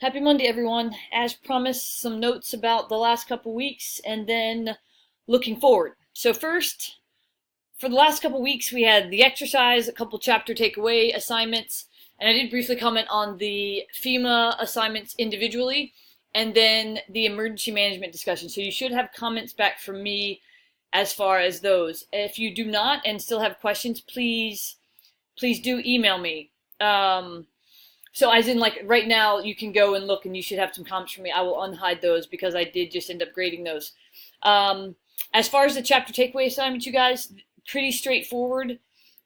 Happy Monday, everyone. As promised, some notes about the last couple weeks and then looking forward. So first, for the last couple weeks, we had the exercise, a couple chapter takeaway assignments, and I did briefly comment on the FEMA assignments individually, and then the emergency management discussion. So you should have comments back from me as far as those. If you do not and still have questions, please do email me. So as in, like, right now, you can go and look and you should have some comments from me. I will unhide those because I did just end up grading those. As far as the chapter takeaway assignments, you guys, pretty straightforward.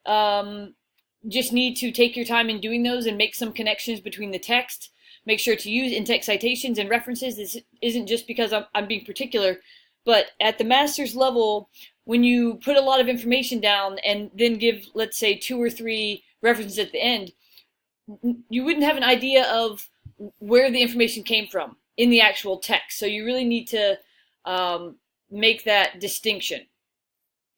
Just need to take your time in doing those and make some connections between the text. Make sure to use in-text citations and references. This isn't just because I'm being particular, but at the master's level, when you put a lot of information down and then give, let's say, 2 or 3 references at the end, you wouldn't have an idea of where the information came from in the actual text. So you really need to make that distinction.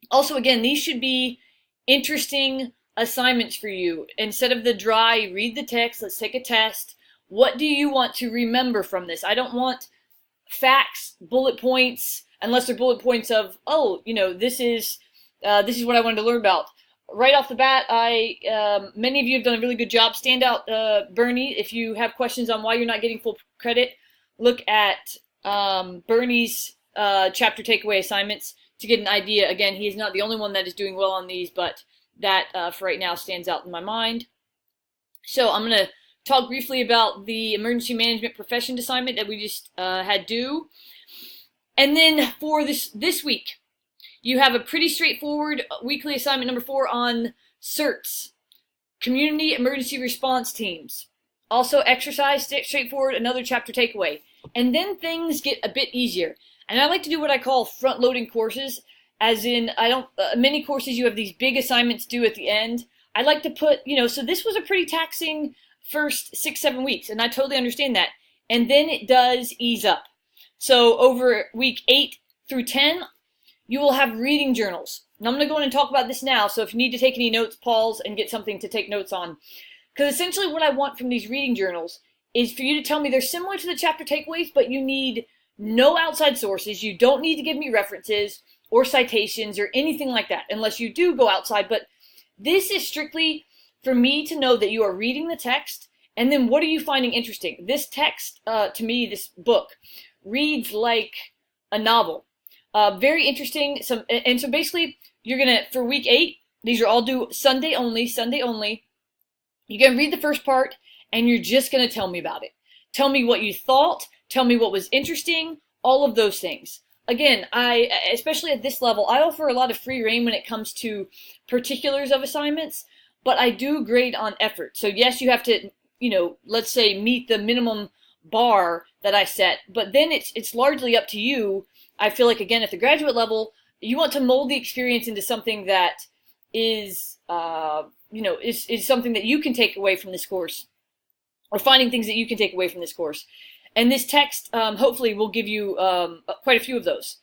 Also, again, these should be interesting assignments for you. Instead of the dry, read the text, let's take a test. What do you want to remember from this? I don't want facts, bullet points, unless they're bullet points of, oh, this is what I wanted to learn about. Right off the bat, many of you have done a really good job. Stand out, Bernie. If you have questions on why you're not getting full credit, look at Bernie's chapter takeaway assignments to get an idea. Again, he is not the only one that is doing well on these, but that for right now stands out in my mind. So I'm going to talk briefly about the emergency management profession assignment that we just had due. And then for this week, you have a pretty straightforward weekly assignment number 4 on CERTs, Community Emergency Response Teams. Also exercise, straightforward, another chapter takeaway. And then things get a bit easier. And I like to do what I call front-loading courses, as in many courses you have these big assignments due at the end. I like to put, so this was a pretty taxing first 6-7 weeks, and I totally understand that. And then it does ease up. So over week 8 through 10, you will have reading journals. And I'm going to go in and talk about this now, so if you need to take any notes, pause and get something to take notes on. Because essentially what I want from these reading journals is for you to tell me they're similar to the chapter takeaways, but you need no outside sources. You don't need to give me references or citations or anything like that, unless you do go outside. But this is strictly for me to know that you are reading the text, and then what are you finding interesting? This text, to me, this book, reads like a novel. Very interesting. So basically, you're going to, for week 8, these are all due Sunday only. You're going to read the first part, and you're just going to tell me about it. Tell me what you thought. Tell me what was interesting. All of those things. Again, especially at this level, I offer a lot of free rein when it comes to particulars of assignments, but I do grade on effort. So yes, you have to, let's say meet the minimum bar that I set, but then it's largely up to you. I feel like, again, at the graduate level, you want to mold the experience into something that is, is something that you can take away from this course, or finding things that you can take away from this course. And this text, hopefully, will give you quite a few of those.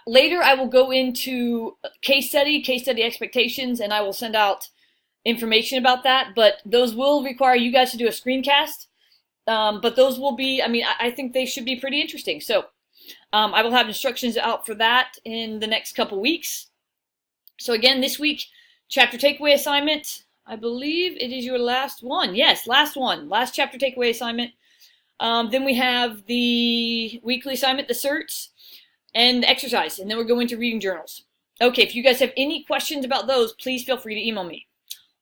Later, I will go into case study expectations, and I will send out information about that. But those will require you guys to do a screencast. But those will be, I think they should be pretty interesting. So I will have instructions out for that in the next couple weeks. So again, this week, chapter takeaway assignment. I believe it is your last one. Yes, last one. Last chapter takeaway assignment. Then we have the weekly assignment, the CERTs, and the exercise. And then we're going to reading journals. Okay, if you guys have any questions about those, please feel free to email me.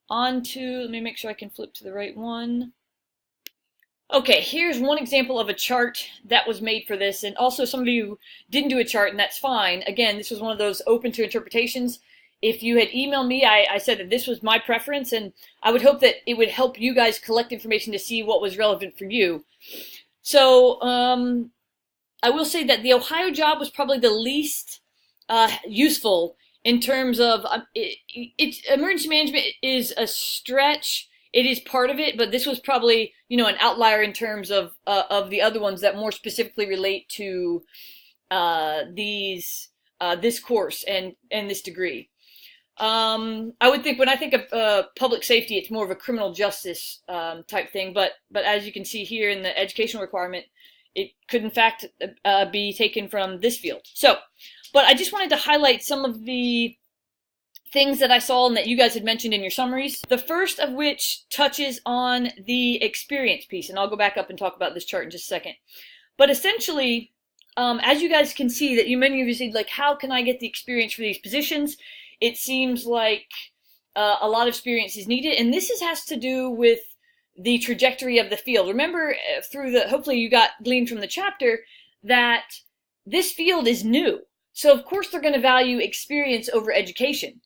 On to, let me make sure I can flip to the right one. Okay, here's one example of a chart that was made for this, and also some of you didn't do a chart, and that's fine. Again, this was one of those open to interpretations. If you had emailed me, I said that this was my preference, and I would hope that it would help you guys collect information to see what was relevant for you. So, I will say that the Ohio job was probably the least useful in terms of, emergency management is a stretch. It is part of it, but this was probably, an outlier in terms of the other ones that more specifically relate to this course and this degree. I would think when I think of public safety, it's more of a criminal justice type thing. But as you can see here in the educational requirement, it could in fact be taken from this field. So, but I just wanted to highlight some of the things that I saw and that you guys had mentioned in your summaries. The first of which touches on the experience piece, and I'll go back up and talk about this chart in just a second. But essentially, as you guys can see, that many of you said, like, how can I get the experience for these positions? It seems like a lot of experience is needed, and this has to do with the trajectory of the field. Remember, hopefully you got gleaned from the chapter that this field is new. So of course they're going to value experience over education.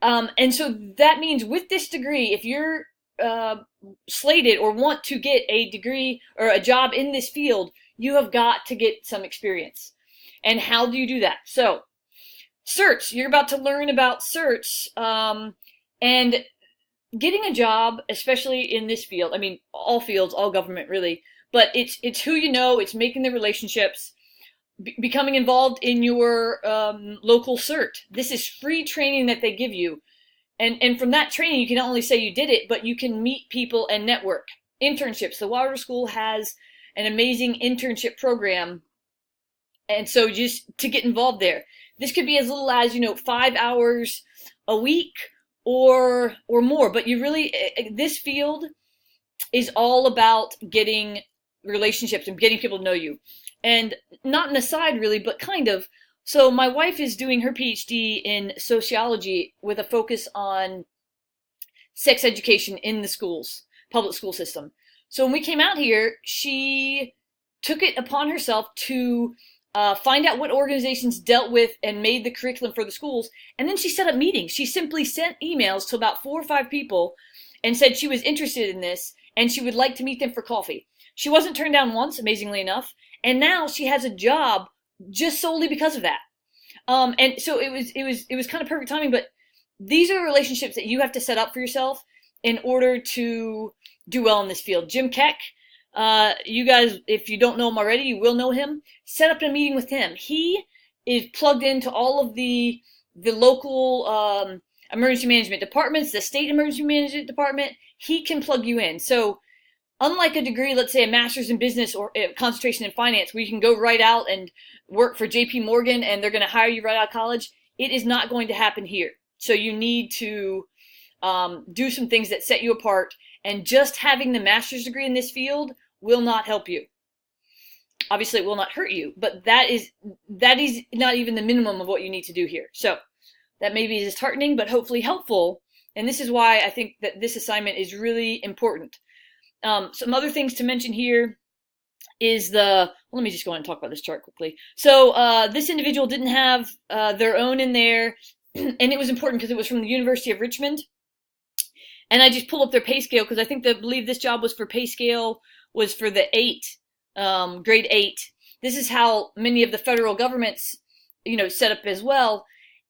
And so that means with this degree, if you're slated or want to get a degree or a job in this field, you have got to get some experience. And how do you do that? So, certs, you're about to learn about certs, and getting a job, especially in this field, I mean, all fields, all government really, but it's who you know, it's making the relationships, becoming involved in your local cert. This is free training that they give you. And from that training, you can not only say you did it, but you can meet people and network. Internships. The Water School has an amazing internship program. And so just to get involved there. This could be as little as, 5 hours a week or more. But you really, this field is all about getting relationships and getting people to know you. And not an aside really, but kind of. So my wife is doing her PhD in sociology with a focus on sex education in the schools, public school system. So when we came out here, she took it upon herself to find out what organizations dealt with and made the curriculum for the schools. And then she set up meetings. She simply sent emails to about 4 or 5 people and said she was interested in this and she would like to meet them for coffee. She wasn't turned down once, amazingly enough. And now she has a job just solely because of that. And so it was kind of perfect timing, but these are relationships that you have to set up for yourself in order to do well in this field. Jim Keck, you guys, if you don't know him already, you will know him. Set up a meeting with him. He is plugged into all of the local emergency management departments, the state emergency management department. He can plug you in. So unlike a degree, let's say a master's in business or a concentration in finance, where you can go right out and work for JP Morgan and they're going to hire you right out of college, it is not going to happen here. So you need to do some things that set you apart, and just having the master's degree in this field will not help you. Obviously, it will not hurt you, but that is not even the minimum of what you need to do here. So that may be disheartening, but hopefully helpful, and this is why I think that this assignment is really important. Some other things to mention here is let me just go on and talk about this chart quickly. So this individual didn't have their own in there, and it was important because it was from the University of Richmond. And I just pulled up their pay scale because I believe this job was for pay scale was for the grade 8. This is how many of the federal governments, set up as well.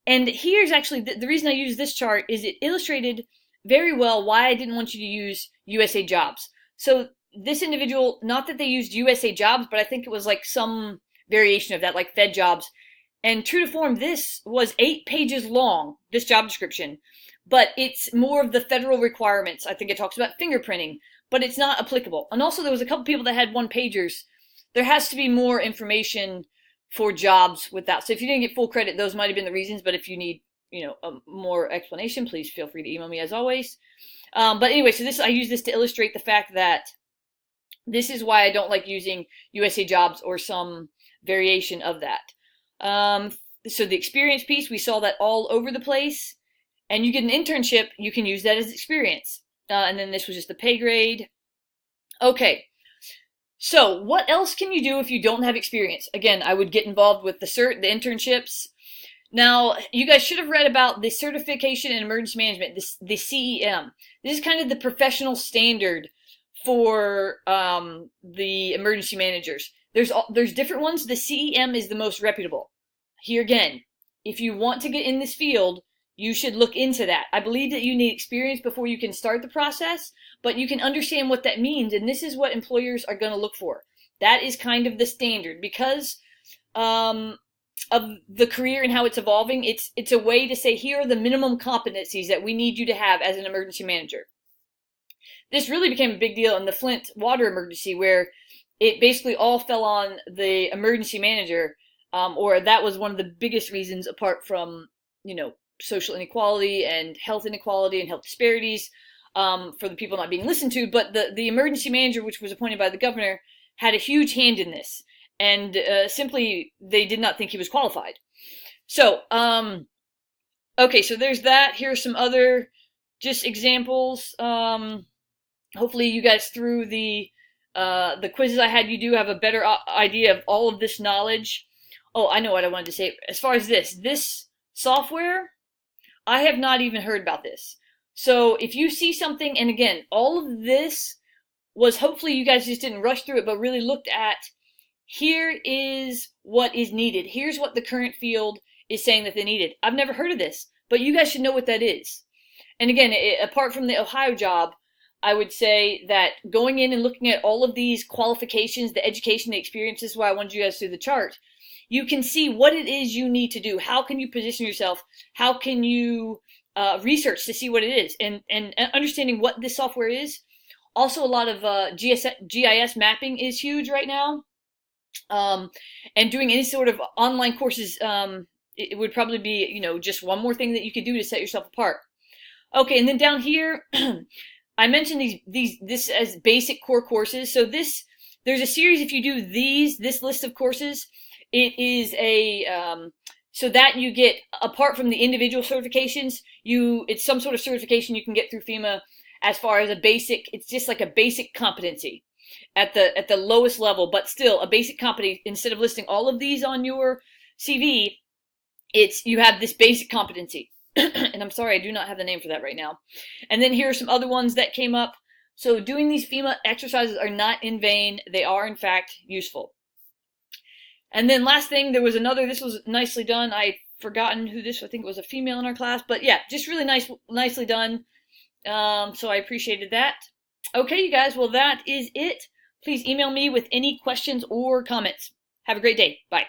And here's actually the reason I use this chart is it illustrated very well why I didn't want you to use USA Jobs. So this individual, not that they used USA Jobs, but I think it was like some variation of that, like Fed Jobs. And true to form, this was 8 pages long, this job description. But it's more of the federal requirements. I think it talks about fingerprinting, but it's not applicable. And also there was a couple people that had 1-pagers. There has to be more information for jobs with that. So if you didn't get full credit, those might have been the reasons. But if you need, a more explanation, please feel free to email me as always. But anyway, so I use this to illustrate the fact that this is why I don't like using USA Jobs or some variation of that. So the experience piece, we saw that all over the place. And you get an internship, you can use that as experience. And then this was just the pay grade. Okay. So what else can you do if you don't have experience? Again, I would get involved with the cert, the internships. Now, you guys should have read about the Certification in Emergency Management, the CEM. This is kind of the professional standard for the emergency managers. There's different ones. The CEM is the most reputable. Here again, if you want to get in this field, you should look into that. I believe that you need experience before you can start the process, but you can understand what that means, and this is what employers are going to look for. That is kind of the standard, because the career and how it's evolving. It's a way to say, here are the minimum competencies that we need you to have as an emergency manager. This really became a big deal in the Flint water emergency, where it basically all fell on the emergency manager, or that was one of the biggest reasons, apart from, social inequality and health inequality and health disparities, for the people not being listened to. But the emergency manager, which was appointed by the governor, had a huge hand in this, and simply they did not think he was qualified. So, okay, so there's that. Here's some other just examples. Hopefully you guys, through the quizzes I had, you do have a better idea of all of this knowledge. Oh, I know what I wanted to say. As far as this software, I have not even heard about this. So if you see something, and again, all of this was, hopefully you guys just didn't rush through it, but really looked at, here is what is needed. Here's what the current field is saying that they needed. I've never heard of this, but you guys should know what that is. And again, apart from the Ohio job, I would say that going in and looking at all of these qualifications, the education, the experience, this is why I wanted you guys through the chart. You can see what it is you need to do. How can you position yourself? How can you research to see what it is? And understanding what this software is. Also, a lot of GIS mapping is huge right now. And doing any sort of online courses, it would probably be, just one more thing that you could do to set yourself apart. Okay, and then down here, I mentioned this as basic core courses. So there's a series. If you do this list of courses, it is so that you get, apart from the individual certifications, it's some sort of certification you can get through FEMA as far as a basic. It's just like a basic competency at the lowest level, but still a basic competency. Instead of listing all of these on your CV, you have this basic competency. And I'm sorry, I do not have the name for that right now. And then here are some other ones that came up. So doing these FEMA exercises are not in vain. They are, in fact, useful. And then last thing, there was another, this was nicely done. I'd forgotten who this, I think it was a female in our class. But yeah, just really nicely done. So I appreciated that. Okay, you guys, well, that is it. Please email me with any questions or comments. Have a great day. Bye.